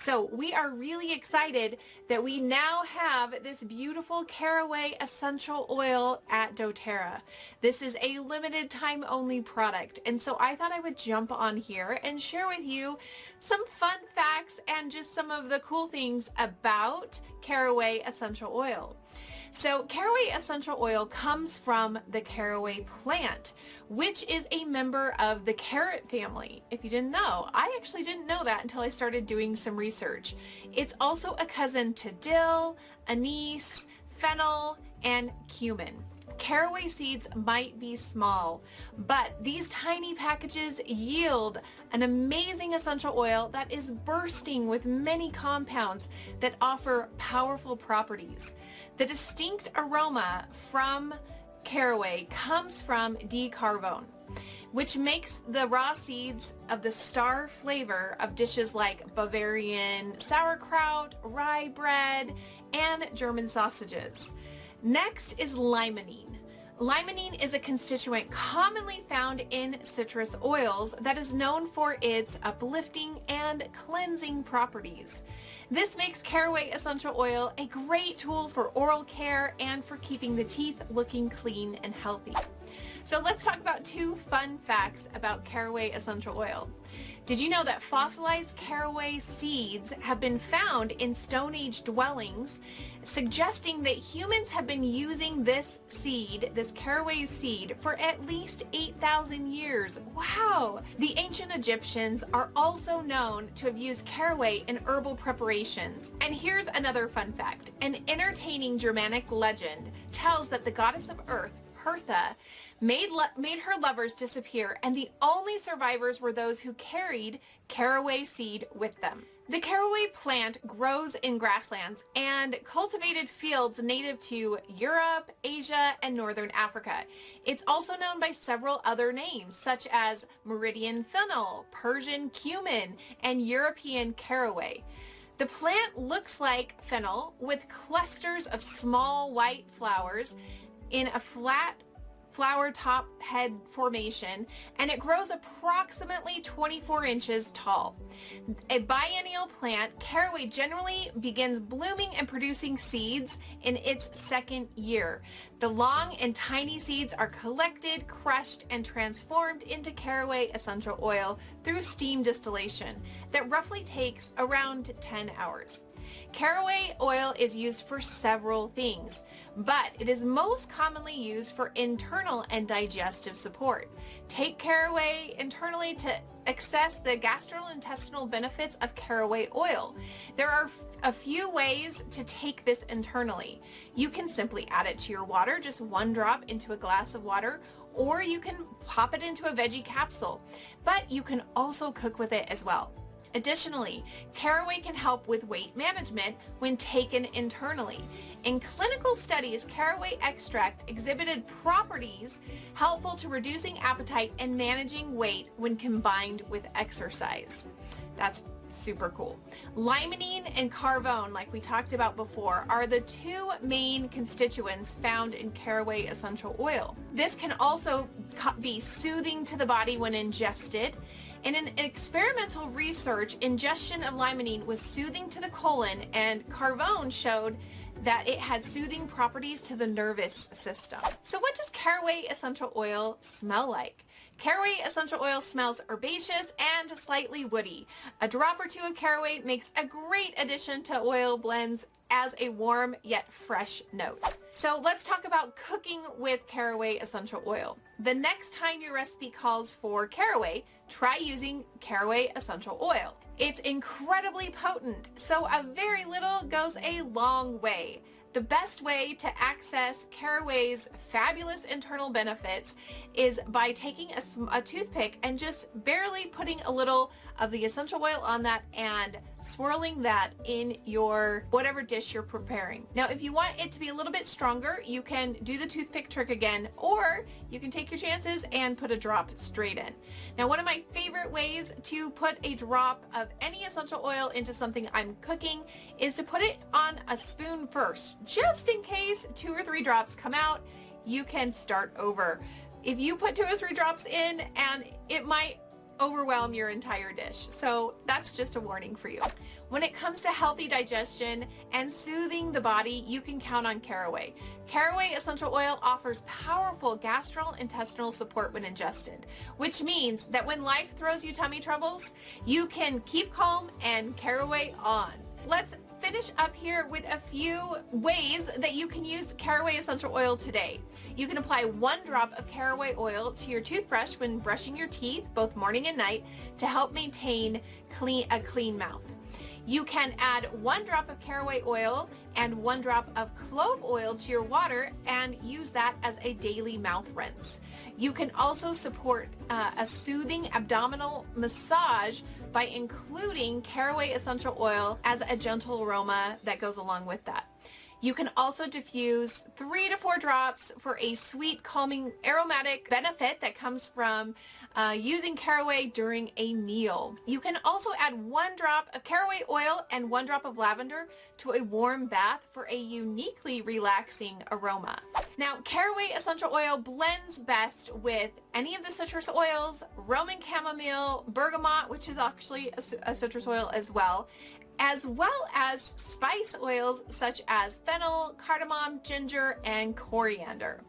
So we are really excited that we now have this beautiful Caraway essential oil at doTERRA. This is a limited time only product, and so I thought I would jump on here and share with you some fun facts and just some of the cool things about Caraway essential oil. So Caraway essential oil comes from the caraway plant, which is a member of the carrot family. If you didn't know, I actually didn't know that until I started doing some research. It's also a cousin to dill, anise, fennel, and cumin. Caraway seeds might be small, but these tiny packages yield an amazing essential oil that is bursting with many compounds that offer powerful properties. The distinct aroma from caraway comes from carvonă, which makes the raw seeds of the star flavor of dishes like Bavarian sauerkraut, rye bread, and German sausages. Next is limonene. Limonene is a constituent commonly found in citrus oils that is known for its uplifting and cleansing properties. This makes caraway essential oil a great tool for oral care and for keeping the teeth looking clean and healthy. So let's talk about two fun facts about caraway essential oil. Did you know that fossilized caraway seeds have been found in Stone Age dwellings, suggesting that humans have been using this seed, this caraway seed, for at least 8,000 years? Wow! The ancient Egyptians are also known to have used caraway in herbal preparations. And here's another fun fact. An entertaining Germanic legend tells that the goddess of earth, Hertha, made her lovers disappear, and the only survivors were those who carried caraway seed with them. The caraway plant grows in grasslands and cultivated fields native to Europe, Asia, and Northern Africa. It's also known by several other names, such as Meridian fennel, Persian cumin, and European caraway. The plant looks like fennel with clusters of small white flowers in a flat flower top head formation, and it grows approximately 24 inches tall. A biennial plant, caraway generally begins blooming and producing seeds in its second year. The long and tiny seeds are collected, crushed, and transformed into caraway essential oil through steam distillation that roughly takes around 10 hours. Caraway oil is used for several things, but it is most commonly used for internal and digestive support. Take caraway internally to access the gastrointestinal benefits of caraway oil. There are a few ways to take this internally. You can simply add it to your water, just 1 drop into a glass of water, or you can pop it into a veggie capsule, but you can also cook with it as well. Additionally, caraway can help with weight management when taken internally. In clinical studies, caraway extract exhibited properties helpful to reducing appetite and managing weight when combined with exercise. That's super cool. Limonene and carvonă, like we talked about before, are the two main constituents found in caraway essential oil. This can also be soothing to the body when ingested. In an experimental research, ingestion of limonene was soothing to the colon, and carvonă showed that it had soothing properties to the nervous system. So what does caraway essential oil smell like? Caraway essential oil smells herbaceous and slightly woody. A drop or two of caraway makes a great addition to oil blends as a warm yet fresh note. So let's talk about cooking with caraway essential oil. The next time your recipe calls for caraway, try using caraway essential oil. It's incredibly potent, so a very little goes a long way. The best way to access caraway's fabulous internal benefits is by taking a toothpick and just barely putting a little of the essential oil on that and swirling that in your whatever dish you're preparing. Now, if you want it to be a little bit stronger, you can do the toothpick trick again, or you can take your chances and put a drop straight in. Now, one of my favorite ways to put a drop of any essential oil into something I'm cooking is to put it on a spoon first, just in case 2 or 3 drops come out. You can start over. If you put 2 or 3 drops in and it might overwhelm your entire dish. So that's just a warning for you. When it comes to healthy digestion and soothing the body, you can count on Caraway. Caraway essential oil offers powerful gastrointestinal support when ingested, which means that when life throws you tummy troubles, you can keep calm and Caraway on. Let's finish up here with a few ways that you can use Caraway essential oil today. You can apply 1 drop of Caraway oil to your toothbrush when brushing your teeth, both morning and night, to help maintain a clean mouth. You can add 1 drop of Caraway oil and 1 drop of clove oil to your water and use that as a daily mouth rinse. You can also support a soothing abdominal massage by including Caraway essential oil as a gentle aroma that goes along with that. You can also diffuse 3 to 4 drops for a sweet, calming, aromatic benefit that comes from using Caraway during a meal. You can also add 1 drop of Caraway oil and 1 drop of lavender to a warm bath for a uniquely relaxing aroma. Now, Caraway essential oil blends best with any of the citrus oils, Roman chamomile, bergamot, which is actually a citrus oil as well as spice oils such as fennel, cardamom, ginger, and coriander.